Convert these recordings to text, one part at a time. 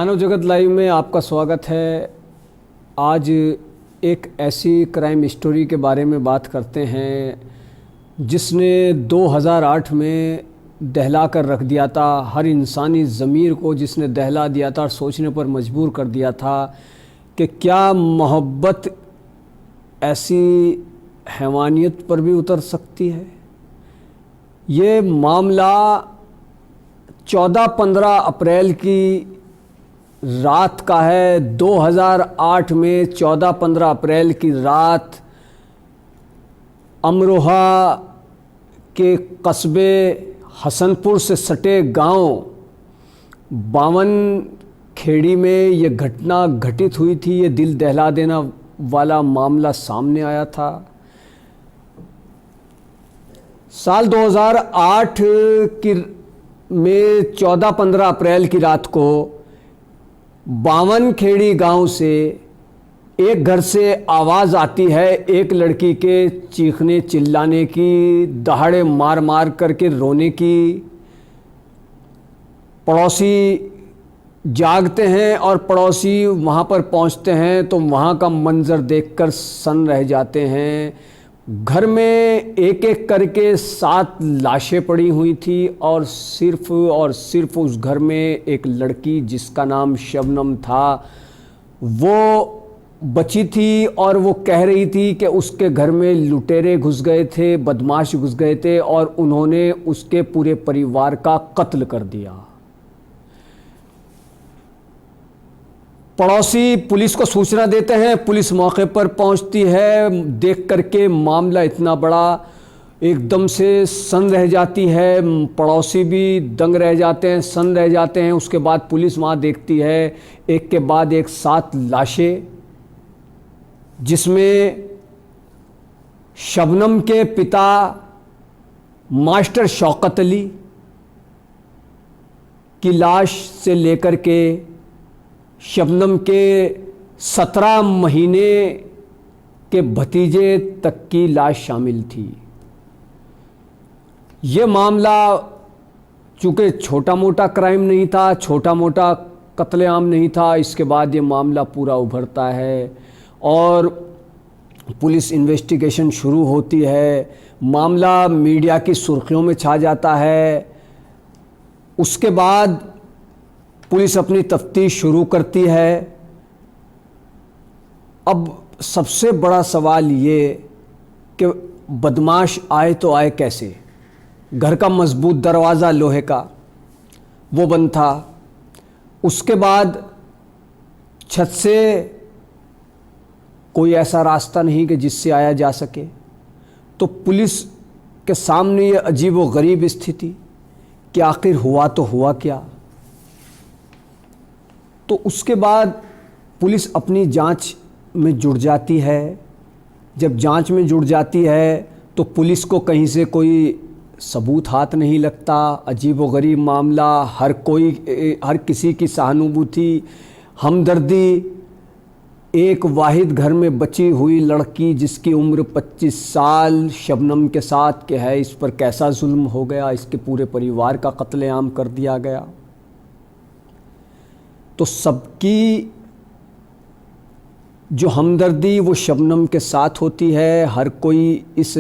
मानव जगत लाइव में आपका स्वागत है। आज एक ऐसी क्राइम स्टोरी के बारे में बात करते हैं जिसने 2008 में दहला कर रख दिया था हर इंसानी ज़मीर को, जिसने दहला दिया था और सोचने पर मजबूर कर दिया था कि क्या मोहब्बत ऐसी हैवानियत पर भी उतर सकती है। ये मामला 14-15 अप्रैल की रात का है। 2008 में 14-15 अप्रैल की रात अमरोहा के कस्बे हसनपुर से सटे गांव 52 खेड़ी में ये घटना घटित हुई थी। ये दिल दहला देना वाला मामला सामने आया था। साल 2008 की में 14-15 अप्रैल की रात को 52 खेड़ी गांव से एक घर से आवाज़ आती है एक लड़की के चीखने चिल्लाने की, दहाड़े मार मार करके रोने की। पड़ोसी जागते हैं और पड़ोसी वहाँ पर पहुँचते हैं तो वहाँ का मंजर देखकर सन्न रह जाते हैं। घर में एक एक करके 7 लाशें पड़ी हुई थी और सिर्फ उस घर में एक लड़की जिसका नाम शबनम था वो बची थी। और वो कह रही थी कि उसके घर में लुटेरे घुस गए थे, बदमाश घुस गए थे और उन्होंने उसके पूरे परिवार का कत्ल कर दिया। पड़ोसी पुलिस को सूचना देते हैं, पुलिस मौके पर पहुंचती है। देख करके मामला इतना बड़ा एकदम से सन्न रह जाती है, पड़ोसी भी दंग रह जाते हैं, सन्न रह जाते हैं। उसके बाद पुलिस वहां देखती है एक के बाद एक 7 लाशें, जिसमें शबनम के पिता मास्टर शौकत अली की लाश से लेकर के शबनम के 17 महीने के भतीजे तक की लाश शामिल थी। ये मामला चूँकि छोटा मोटा क्राइम नहीं था, छोटा मोटा कत्लेआम नहीं था, इसके बाद ये मामला पूरा उभरता है और पुलिस इन्वेस्टिगेशन शुरू होती है। मामला मीडिया की सुर्खियों में छा जाता है। उसके बाद पुलिस अपनी तफ्तीश शुरू करती है। अब सबसे बड़ा सवाल ये कि बदमाश आए तो आए कैसे। घर का मजबूत दरवाज़ा लोहे का वो बंद था, उसके बाद छत से कोई ऐसा रास्ता नहीं कि जिससे आया जा सके। तो पुलिस के सामने ये अजीब व गरीब स्थिति कि आखिर हुआ तो हुआ क्या। तो उसके बाद पुलिस अपनी जांच में जुट जाती है। जब जांच में जुट जाती है तो पुलिस को कहीं से कोई सबूत हाथ नहीं लगता। अजीब व गरीब मामला, हर किसी की सहानुभूति, हमदर्दी। एक वाहिद घर में बची हुई लड़की जिसकी उम्र 25 साल शबनम के साथ के है, इस पर कैसा जुल्म हो गया, इसके पूरे परिवार का कत्लेआम कर दिया गया। तो सबकी जो हमदर्दी वो शबनम के साथ होती है। हर कोई इस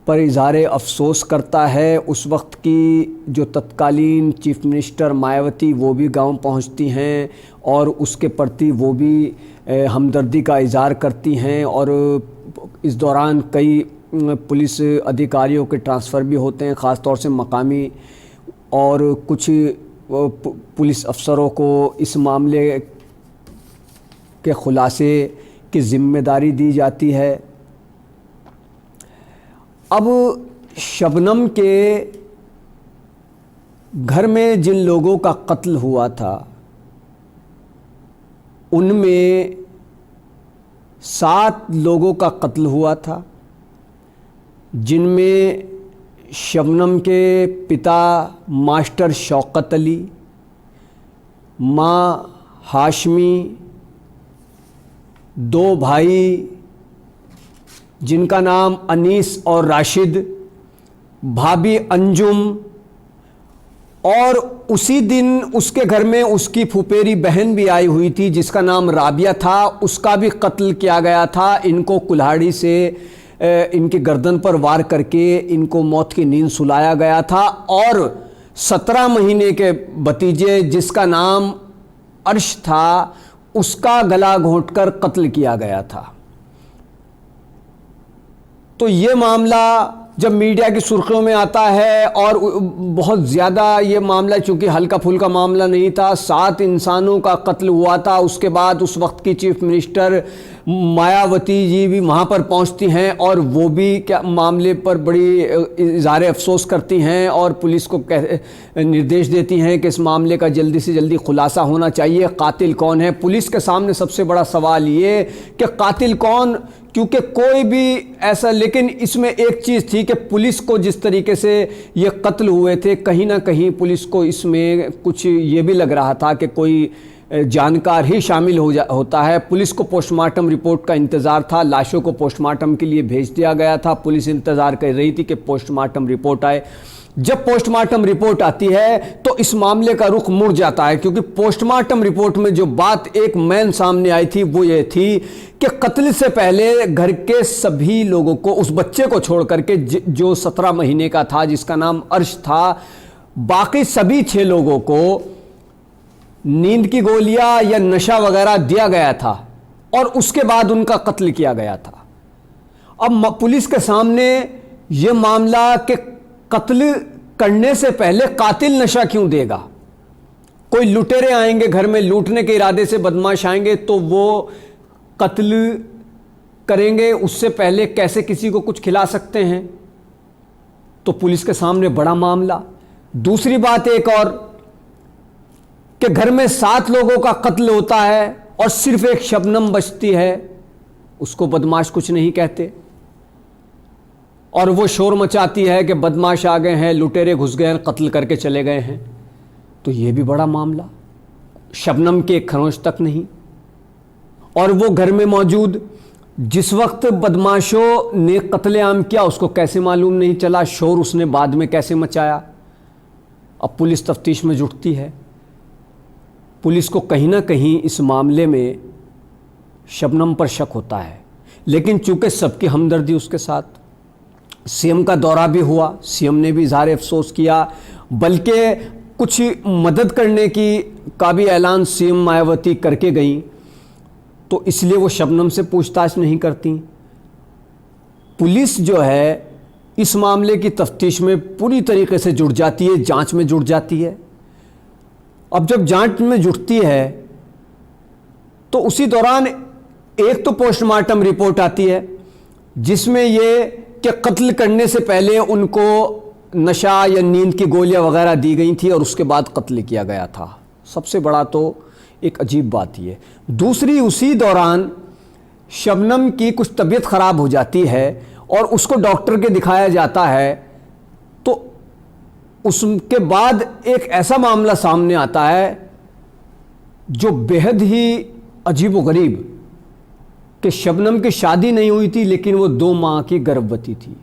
पर इज़हारे अफसोस करता है। उस वक्त की जो तत्कालीन चीफ मिनिस्टर मायावती वो भी गांव पहुंचती हैं और उसके प्रति वो भी हमदर्दी का इज़हार करती हैं। और इस दौरान कई पुलिस अधिकारियों के ट्रांसफ़र भी होते हैं, ख़ास तौर से मकामी, और कुछ पुलिस अफसरों को इस मामले के खुलासे की जिम्मेदारी दी जाती है। अब शबनम के घर में जिन लोगों का कत्ल हुआ था उनमें 7 लोगों का कत्ल हुआ था, जिनमें शबनम के पिता मास्टर शौकत अली, माँ हाशमी, 2 भाई जिनका नाम अनीस और राशिद, भाभी अंजुम और उसी दिन उसके घर में उसकी फुफेरी बहन भी आई हुई थी जिसका नाम राबिया था, उसका भी कत्ल किया गया था। इनको कुल्हाड़ी से इनकी गर्दन पर वार करके इनको मौत की नींद सुलाया गया था और 17 महीने के भतीजे जिसका नाम अर्श था उसका गला घोंटकर कत्ल किया गया था। तो ये मामला जब मीडिया की सुर्खियों में आता है और बहुत ज़्यादा ये मामला, चूंकि हल्का फुल्का मामला नहीं था, 7 इंसानों का कत्ल हुआ था। उसके बाद उस वक्त की चीफ मिनिस्टर मायावती जी भी वहाँ पर पहुँचती हैं और वो भी क्या मामले पर बड़ी इज़हार अफसोस करती हैं और पुलिस को निर्देश देती हैं कि इस मामले का जल्दी से जल्दी खुलासा होना चाहिए। कातिल कौन है? पुलिस के सामने सबसे बड़ा सवाल ये कि कातिल कौन, क्योंकि कोई भी ऐसा, लेकिन इसमें एक चीज़ थी कि पुलिस को जिस तरीके से ये कत्ल हुए थे, कहीं ना कहीं पुलिस को इसमें कुछ ये भी लग रहा था कि कोई जानकार ही शामिल होता है। पुलिस को पोस्टमार्टम रिपोर्ट का इंतज़ार था, लाशों को पोस्टमार्टम के लिए भेज दिया गया था। पुलिस इंतज़ार कर रही थी कि पोस्टमार्टम रिपोर्ट आए। जब पोस्टमार्टम रिपोर्ट आती है तो इस मामले का रुख मुड़ जाता है, क्योंकि पोस्टमार्टम रिपोर्ट में जो बात एक मेन सामने आई थी वो ये थी कि कत्ल से पहले घर के सभी लोगों को, उस बच्चे को छोड़ करके जो 17 महीने का था जिसका नाम अर्श था, बाकी सभी 6 लोगों को नींद की गोलियां या नशा वगैरह दिया गया था और उसके बाद उनका कत्ल किया गया था। अब पुलिस के सामने यह मामला कि कत्ल करने से पहले कातिल नशा क्यों देगा? कोई लुटेरे आएंगे घर में, लूटने के इरादे से बदमाश आएंगे तो वो कत्ल करेंगे, उससे पहले कैसे किसी को कुछ खिला सकते हैं? तो पुलिस के सामने बड़ा मामला। दूसरी बात एक और कि घर में 7 लोगों का कत्ल होता है और सिर्फ एक शबनम बचती है, उसको बदमाश कुछ नहीं कहते और वो शोर मचाती है कि बदमाश आ गए हैं, लुटेरे घुस गए हैं, कत्ल करके चले गए हैं। तो ये भी बड़ा मामला। शबनम के एक खरोंच तक नहीं, और वो घर में मौजूद जिस वक्त बदमाशों ने कत्लेआम किया उसको कैसे मालूम नहीं चला? शोर उसने बाद में कैसे मचाया? अब पुलिस तफ्तीश में जुटती है। पुलिस को कहीं ना कहीं इस मामले में शबनम पर शक होता है, लेकिन चूंकि सबकी हमदर्दी उसके साथ, सीएम का दौरा भी हुआ, सीएम ने भी इज़हार अफसोस किया, बल्कि कुछ मदद करने का भी ऐलान सीएम मायावती करके गई, तो इसलिए वो शबनम से पूछताछ नहीं करती। पुलिस जो है इस मामले की तफ्तीश में पूरी तरीके से जुट जाती है, जांच में जुट जाती है। अब जब जांच में जुटती है तो उसी दौरान एक तो पोस्टमार्टम रिपोर्ट आती है जिसमें ये कि कत्ल करने से पहले उनको नशा या नींद की गोलियां वगैरह दी गई थी और उसके बाद कत्ल किया गया था। सबसे बड़ा तो एक अजीब बात ये। दूसरी, उसी दौरान शबनम की कुछ तबीयत ख़राब हो जाती है और उसको डॉक्टर के दिखाया जाता है, तो उसके बाद एक ऐसा मामला सामने आता है जो बेहद ही अजीब व गरीब, कि शबनम की शादी नहीं हुई थी लेकिन वो 2 माह की गर्भवती थी।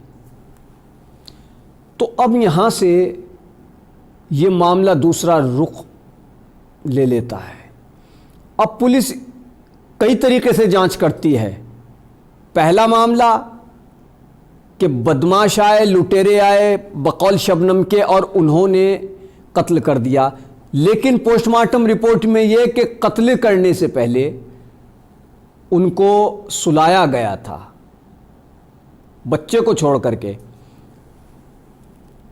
तो अब यहां से ये मामला दूसरा रुख ले लेता है। अब पुलिस कई तरीके से जांच करती है। पहला मामला कि बदमाश आए, लुटेरे आए बकौल शबनम के और उन्होंने कत्ल कर दिया, लेकिन पोस्टमार्टम रिपोर्ट में यह कि कत्ल करने से पहले उनको सुलाया गया था बच्चे को छोड़ करके।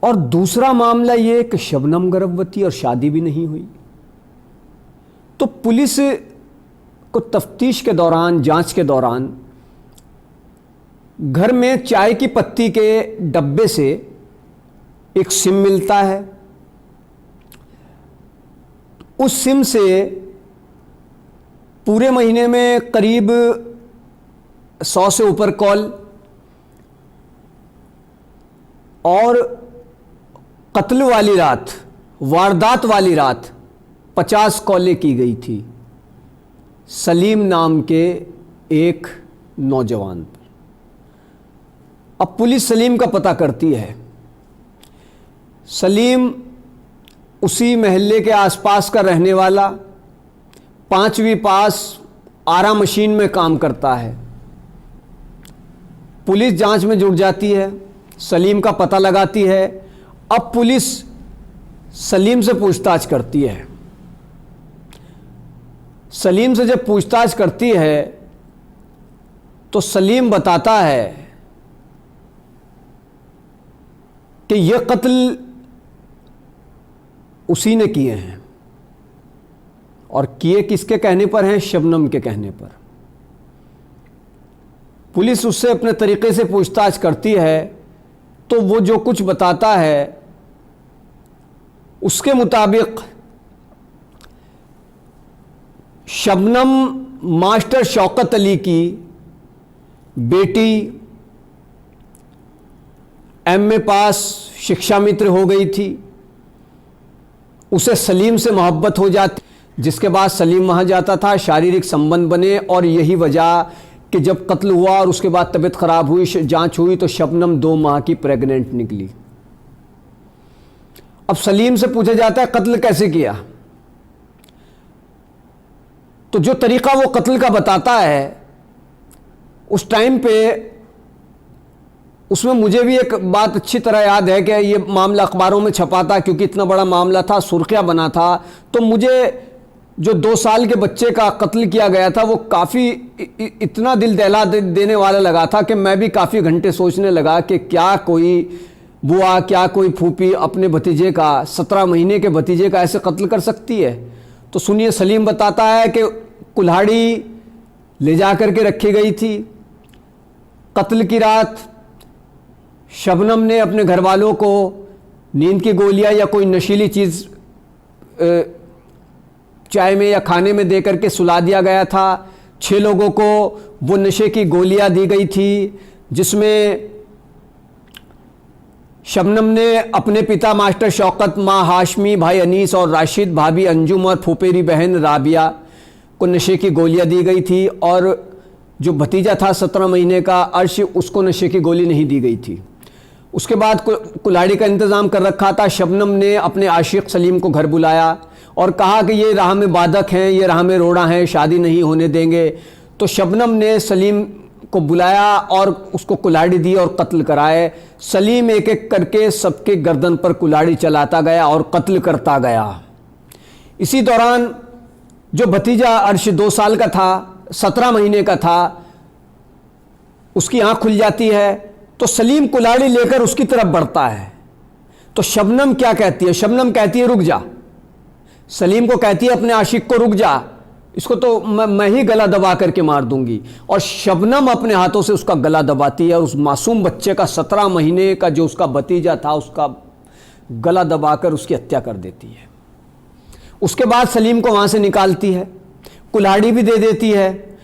और दूसरा मामला यह कि शबनम गर्भवती और शादी भी नहीं हुई। तो पुलिस को तफ्तीश के दौरान, जांच के दौरान घर में चाय की पत्ती के डब्बे से एक सिम मिलता है। उस सिम से पूरे महीने में करीब 100 से ऊपर कॉल और कत्ल वाली रात, वारदात वाली रात 50 कॉलें की गई थी सलीम नाम के एक नौजवान पर। अब पुलिस सलीम का पता करती है। सलीम उसी महल्ले के आसपास का रहने वाला, 5वीं पास, आरा मशीन में काम करता है। पुलिस जांच में जुट जाती है, सलीम का पता लगाती है। अब पुलिस सलीम से पूछताछ करती है। सलीम से जब पूछताछ करती है तो सलीम बताता है कि यह कत्ल उसी ने किए हैं, और किए किसके कहने पर हैं? शबनम के कहने पर। पुलिस उससे अपने तरीके से पूछताछ करती है तो वो जो कुछ बताता है उसके मुताबिक शबनम मास्टर शौकत अली की बेटी एमए पास शिक्षा मित्र हो गई थी। उसे सलीम से मोहब्बत हो जाती, जिसके बाद सलीम वहाँ जाता था, शारीरिक संबंध बने, और यही वजह कि जब कत्ल हुआ और उसके बाद तबीयत खराब हुई, जांच हुई, तो शबनम 2 माह की प्रेग्नेंट निकली। अब सलीम से पूछा जाता है कत्ल कैसे किया, तो जो तरीका वो कत्ल का बताता है उस टाइम पे, उसमें मुझे भी एक बात अच्छी तरह याद है कि ये मामला अखबारों में छपा था, क्योंकि इतना बड़ा मामला था, सुर्खियां बना था। तो मुझे जो 2 साल के बच्चे का कत्ल किया गया था वो काफ़ी इतना दिल दहला देने वाला लगा था कि मैं भी काफ़ी घंटे सोचने लगा कि क्या कोई बुआ, क्या कोई फूफी अपने भतीजे का, 17 महीने के भतीजे का ऐसे कत्ल कर सकती है। तो सुनिए, सलीम बताता है कि कुल्हाड़ी ले जा करके रखी गई थी। कत्ल की रात शबनम ने अपने घर वालों को नींद की गोलियां या कोई नशीली चीज़ चाय में या खाने में दे करके सुला दिया गया था। 6 लोगों को वो नशे की गोलियां दी गई थी, जिसमें शबनम ने अपने पिता मास्टर शौकत, माँ हाशमी, भाई अनीस और राशिद, भाभी अंजुम और फुफेरी बहन राबिया को नशे की गोलियां दी गई थी, और जो भतीजा था 17 महीने का अर्श, उसको नशे की गोली नहीं दी गई थी। उसके बाद कुल्हाड़ी का इंतज़ाम कर रखा था। शबनम ने अपने आशिक सलीम को घर बुलाया और कहा कि ये राह में बाधक हैं, ये राह में रोड़ा हैं, शादी नहीं होने देंगे। तो शबनम ने सलीम को बुलाया और उसको कुल्हाड़ी दी और कत्ल कराए। सलीम एक एक करके सबके गर्दन पर कुल्हाड़ी चलाता गया और कत्ल करता गया। इसी दौरान जो भतीजा अर्श 2 साल का था, 17 महीने का था, उसकी आंख खुल जाती है। तो सलीम कुल्हाड़ी लेकर उसकी तरफ बढ़ता है। तो शबनम क्या कहती है? शबनम कहती है रुक जा। सलीम को कहती है अपने आशिक को रुक जा, इसको तो मैं ही गला दबा करके मार दूंगी। और शबनम अपने हाथों से उसका गला दबाती है और उस मासूम बच्चे का, 17 महीने का जो उसका भतीजा था, उसका गला दबाकर उसकी हत्या कर देती है। उसके बाद सलीम को वहां से निकालती है, कुल्हाड़ी भी दे देती है,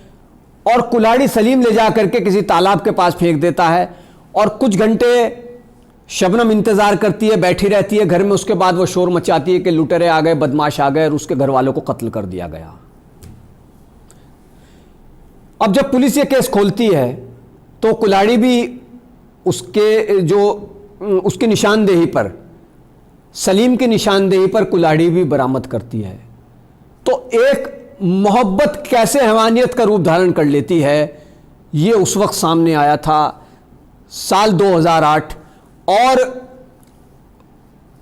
और कुल्हाड़ी सलीम ले जा करके किसी तालाब के पास फेंक देता है। और कुछ घंटे शबनम इंतजार करती है, बैठी रहती है घर में। उसके बाद वो शोर मचाती है कि लुटेरे आ गए, बदमाश आ गए, और उसके घर वालों को कत्ल कर दिया गया। अब जब पुलिस ये केस खोलती है तो कुल्हाड़ी भी उसकी निशानदेही पर, सलीम की निशानदेही पर कुल्हाड़ी भी बरामद करती है। तो एक मोहब्बत कैसे हैवानियत का रूप धारण कर लेती है, ये उस वक्त सामने आया था, साल 2008। और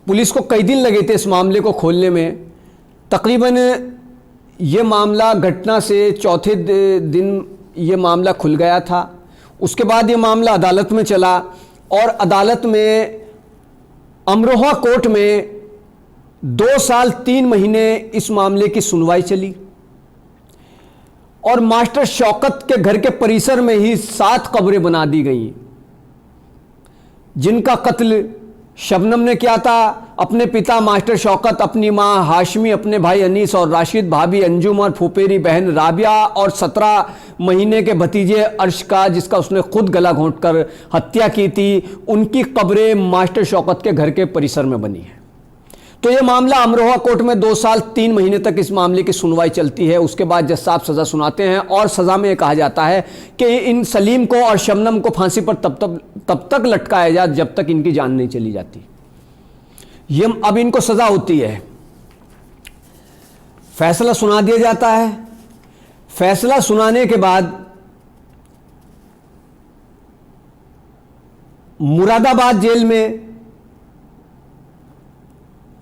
पुलिस को कई दिन लगे थे इस मामले को खोलने में। तकरीबन ये मामला घटना से चौथे दिन ये मामला खुल गया था। उसके बाद ये मामला अदालत में चला, और अदालत में अमरोहा कोर्ट में 2 साल 3 महीने इस मामले की सुनवाई चली। और मास्टर शौकत के घर के परिसर में ही 7 कब्रें बना दी गई, जिनका कत्ल शबनम ने किया था। अपने पिता मास्टर शौकत, अपनी मां हाशमी, अपने भाई अनीस और राशिद, भाभी अंजुम और फुफेरी बहन राबिया, और 17 महीने के भतीजे अर्श का, जिसका उसने खुद गला घोंटकर हत्या की थी, उनकी कब्रें मास्टर शौकत के घर के परिसर में बनी है। तो यह मामला अमरोहा कोर्ट में 2 साल 3 महीने तक इस मामले की सुनवाई चलती है। उसके बाद जज साहब सज़ा सुनाते हैं, और सज़ा में यह कहा जाता है कि इन सलीम को और शबनम को फांसी पर तब तक लटकाया जाए जब तक इनकी जान नहीं चली जाती। ये अब इनको सज़ा होती है। फैसला सुना दिया जाता है। फैसला सुनाने के बाद मुरादाबाद जेल में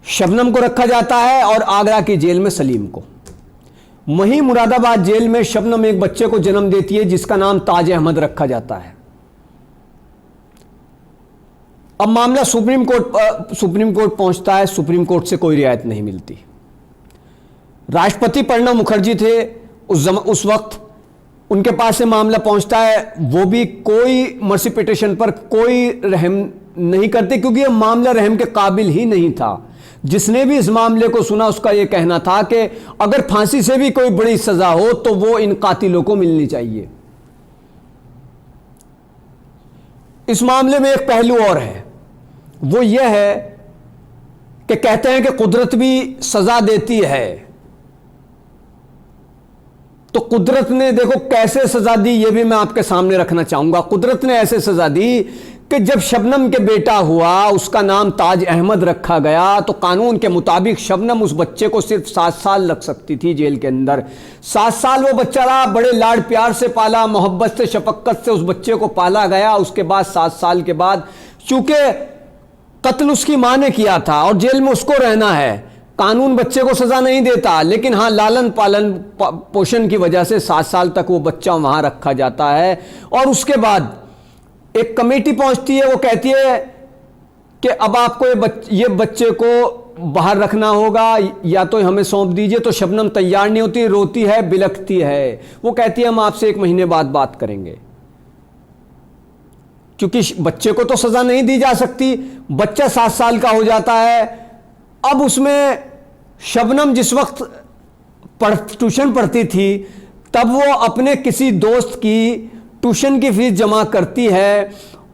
शबनम को रखा जाता है और आगरा की जेल में सलीम को। वहीं मुरादाबाद जेल में शबनम एक बच्चे को जन्म देती है जिसका नाम ताज अहमद रखा जाता है। अब मामला सुप्रीम कोर्ट पहुंचता है। सुप्रीम कोर्ट से कोई रियायत नहीं मिलती। राष्ट्रपति प्रणब मुखर्जी थे उस वक्त, उनके पास से मामला पहुंचता है। वो भी कोई मर्सी पिटिशन पर कोई रहम नहीं करते, क्योंकि यह मामला रहम के काबिल ही नहीं था। जिसने भी इस मामले को सुना उसका यह कहना था कि अगर फांसी से भी कोई बड़ी सजा हो तो वो इन कातिलों को मिलनी चाहिए। इस मामले में एक पहलू और है, वो यह है कि कहते हैं कि कुदरत भी सजा देती है। तो कुदरत ने देखो कैसे सजा दी, यह भी मैं आपके सामने रखना चाहूंगा। कुदरत ने ऐसे सजा दी कि जब शबनम के बेटा हुआ, उसका नाम ताज अहमद रखा गया, तो कानून के मुताबिक शबनम उस बच्चे को सिर्फ 7 साल लग सकती थी जेल के अंदर। 7 साल वो बच्चा रहा, बड़े लाड प्यार से पाला, मोहब्बत से शफकत से उस बच्चे को पाला गया। उसके बाद 7 साल के बाद, चूंकि कत्ल उसकी मां ने किया था और जेल में उसको रहना है, कानून बच्चे को सजा नहीं देता, लेकिन हाँ लालन पालन पोषण की वजह से 7 साल तक वो बच्चा वहां रखा जाता है। और उसके बाद एक कमेटी पहुंचती है, वो कहती है कि अब आपको ये बच्चे को बाहर रखना होगा या तो हमें सौंप दीजिए। तो शबनम तैयार नहीं होती, रोती है, बिलखती है। वो कहती है हम आपसे 1 महीने बाद बात करेंगे, क्योंकि बच्चे को तो सजा नहीं दी जा सकती। बच्चा 7 साल का हो जाता है। अब उसमें शबनम जिस वक्त ट्यूशन पढ़ती थी, तब वो अपने किसी दोस्त की ट्यूशन की फीस जमा करती है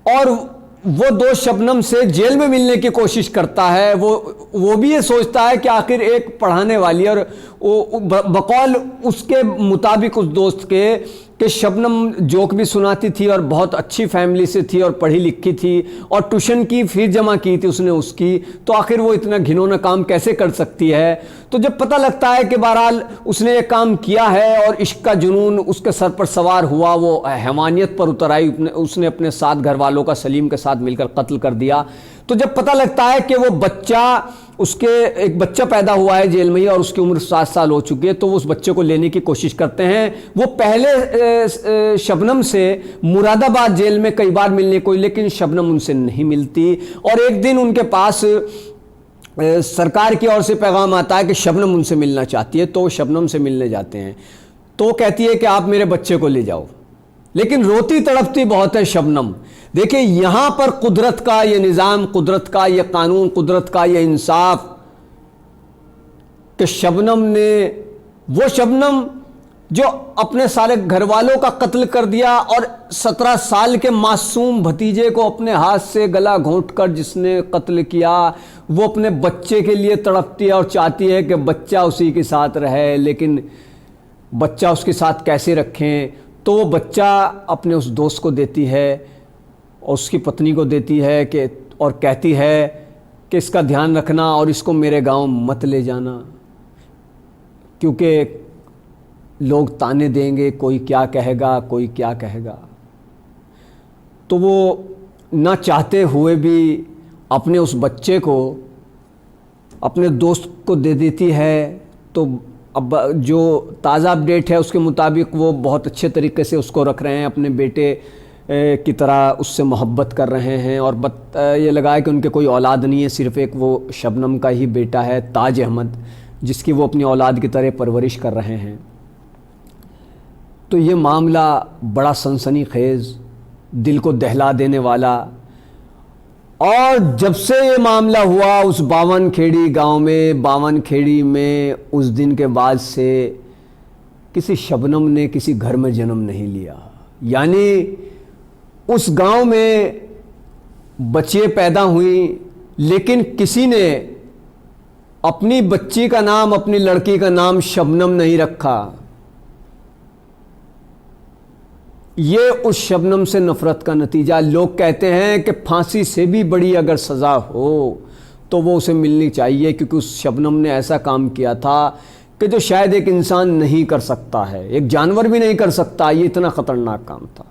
और वो दोस्त शबनम से जेल में मिलने की कोशिश करता है। वो भी ये सोचता है कि आखिर एक पढ़ाने वाली, और बकौल उसके मुताबिक उस दोस्त के कि शबनम जोक भी सुनाती थी और बहुत अच्छी फैमिली से थी और पढ़ी लिखी थी और ट्यूशन की फीस जमा की थी उसने उसकी, तो आखिर वो इतना घिनौना काम कैसे कर सकती है। तो जब पता लगता है कि बहरहाल उसने ये काम किया है और इश्क का जुनून उसके सर पर सवार हुआ, वो हैवानियत पर उतर आई, उसने अपने 7 घर वालों का सलीम के साथ मिलकर कत्ल कर दिया। तो जब पता लगता है कि वो बच्चा, उसके एक बच्चा पैदा हुआ है जेल में ही और उसकी उम्र 7 साल हो चुकी है, तो वो उस बच्चे को लेने की कोशिश करते हैं। वो पहले शबनम से मुरादाबाद जेल में कई बार मिलने को, लेकिन शबनम उनसे नहीं मिलती। और एक दिन उनके पास सरकार की ओर से पैगाम आता है कि शबनम उनसे मिलना चाहती है, तो वो शबनम से मिलने जाते हैं। तो कहती है कि आप मेरे बच्चे को ले जाओ, लेकिन रोती तड़पती बहुत है शबनम। देखिए यहां पर कुदरत का ये निज़ाम, कुदरत का ये कानून, कुदरत का ये इंसाफ कि शबनम ने, वो शबनम जो अपने सारे घर वालों का कत्ल कर दिया और 17 साल के मासूम भतीजे को अपने हाथ से गला घोंटकर जिसने कत्ल किया, वो अपने बच्चे के लिए तड़पती है और चाहती है कि बच्चा उसी के साथ रहे, लेकिन बच्चा उसके साथ कैसे रखें। तो वो बच्चा अपने उस दोस्त को देती है और उसकी पत्नी को देती है कि, और कहती है कि इसका ध्यान रखना और इसको मेरे गांव मत ले जाना, क्योंकि लोग ताने देंगे, कोई क्या कहेगा, कोई क्या कहेगा। तो वो ना चाहते हुए भी अपने उस बच्चे को अपने दोस्त को दे देती है। तो अब जो ताज़ा अपडेट है उसके मुताबिक वो बहुत अच्छे तरीके से उसको रख रहे हैं, अपने बेटे की तरह उससे मोहब्बत कर रहे हैं। और ये लगाया कि उनके कोई औलाद नहीं है, सिर्फ़ एक वो शबनम का ही बेटा है ताज अहमद, जिसकी वो अपनी औलाद की तरह परवरिश कर रहे हैं। तो ये मामला बड़ा सनसनीखेज़, दिल को दहला देने वाला। और जब से ये मामला हुआ उस बावनखेड़ी गांव में, बावनखेड़ी में उस दिन के बाद से किसी शबनम ने किसी घर में जन्म नहीं लिया। यानी उस गांव में बच्चियाँ पैदा हुई, लेकिन किसी ने अपनी बच्ची का नाम, अपनी लड़की का नाम शबनम नहीं रखा। ये उस शबनम से नफ़रत का नतीजा। लोग कहते हैं कि फांसी से भी बड़ी अगर सज़ा हो तो वो उसे मिलनी चाहिए, क्योंकि उस शबनम ने ऐसा काम किया था कि कि जो शायद एक इंसान नहीं कर सकता है, एक जानवर भी नहीं कर सकता। ये इतना खतरनाक काम था।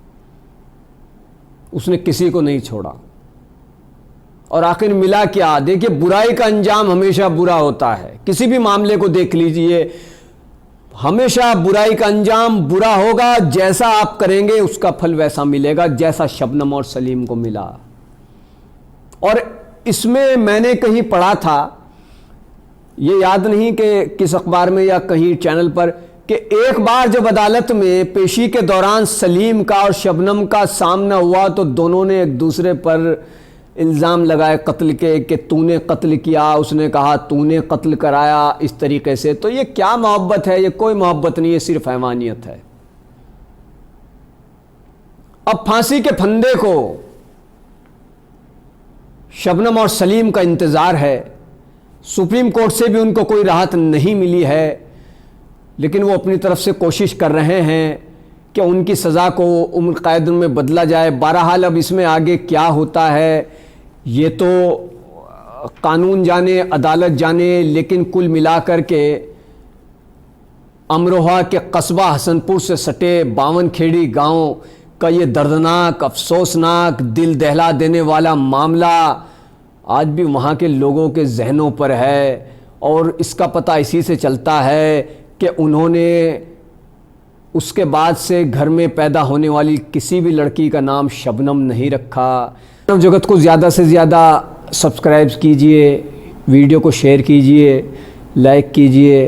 उसने किसी को नहीं छोड़ा। और आखिर मिला क्या? देखिए, बुराई का अंजाम हमेशा बुरा होता है। किसी भी मामले को देख लीजिए, हमेशा बुराई का अंजाम बुरा होगा। जैसा आप करेंगे उसका फल वैसा मिलेगा, जैसा शबनम और सलीम को मिला। और इसमें मैंने कहीं पढ़ा था, ये याद नहीं कि किस अखबार में या कहीं चैनल पर, कि एक बार जब अदालत में पेशी के दौरान सलीम का और शबनम का सामना हुआ तो दोनों ने एक दूसरे पर इल्ज़ाम लगाए कत्ल के, कि तूने कत्ल किया, उसने कहा तूने कत्ल कराया, इस तरीके से। तो ये क्या मोहब्बत है? ये कोई मोहब्बत नहीं है, सिर्फ हैवानियत है। अब फांसी के फंदे को शबनम और सलीम का इंतज़ार है। सुप्रीम कोर्ट से भी उनको कोई राहत नहीं मिली है, लेकिन वो अपनी तरफ से कोशिश कर रहे हैं कि उनकी सज़ा को उम्र कैद में बदला जाए। बहरहाल अब इसमें आगे क्या होता है ये तो कानून जाने, अदालत जाने, लेकिन कुल मिलाकर के अमरोहा के कस्बा हसनपुर से सटे बावनखेड़ी गांव का ये दर्दनाक, अफसोसनाक, दिल दहला देने वाला मामला आज भी वहाँ के लोगों के जहनों पर है। और इसका पता इसी से चलता है कि उन्होंने उसके बाद से घर में पैदा होने वाली किसी भी लड़की का नाम शबनम नहीं रखा। जगत को ज़्यादा से ज़्यादा सब्सक्राइब कीजिए, वीडियो को शेयर कीजिए, लाइक कीजिए।